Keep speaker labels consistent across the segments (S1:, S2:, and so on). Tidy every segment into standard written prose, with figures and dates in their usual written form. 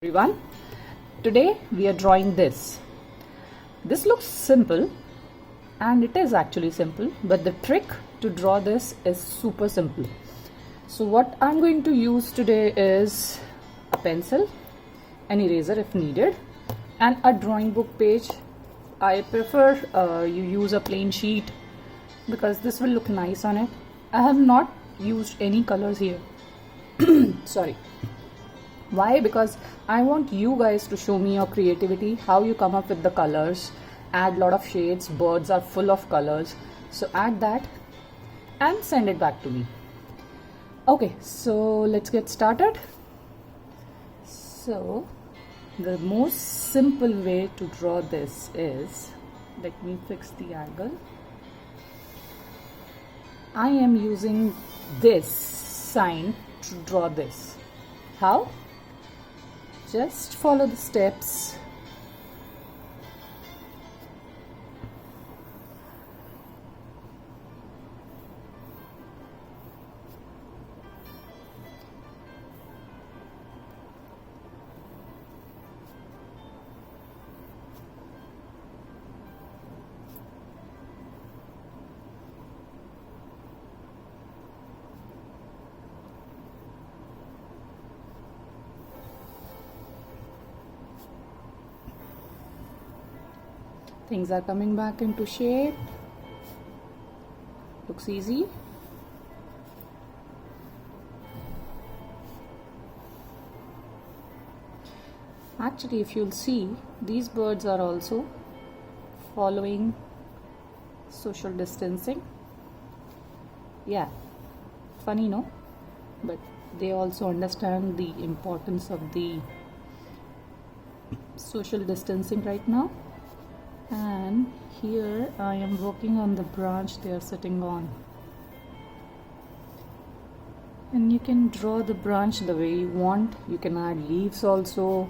S1: Everyone, today we are drawing this. This looks simple and it is actually simple, but the trick to draw this is super simple. So what I'm going to use today is a pencil, an eraser if needed, and a drawing book page. I prefer you use a plain sheet because this will look nice on it. I have not used any colors here. Sorry. Why? Because I want you guys to show me your creativity, how you come up with the colors. Add lot of shades. Birds are full of colors, so add that and send it back to me. Okay, so let's get started. So the most simple way to draw this is, let me fix the angle. I am using this sign to draw this. How? Just follow the steps. Things are coming back into shape. Looks easy. Actually, if you'll see, these birds are also following social distancing. Yeah, funny, no? But they also understand the importance of the social distancing right now. And here I am working on the branch they are sitting on, and you can draw the branch the way you want. You can add leaves also,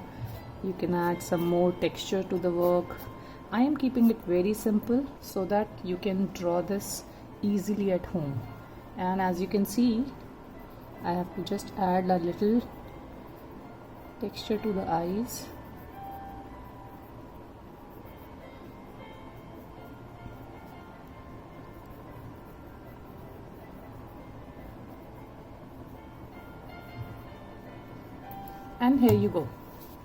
S1: you can add some more texture to the work. I am keeping it very simple so that you can draw this easily at home. And as you can see, I have to just add a little texture to the eyes. And here you go,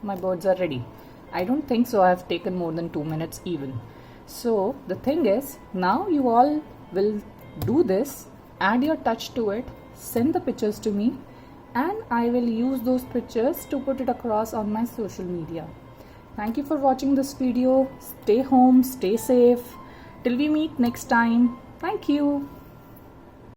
S1: my birds are ready. I don't think so I have taken more than 2 minutes even. So the thing is, now you all will do this, add your touch to it, send the pictures to me, and I will use those pictures to put it across on my social media. Thank you for watching this video. Stay home, stay safe. Till we meet next time. Thank you.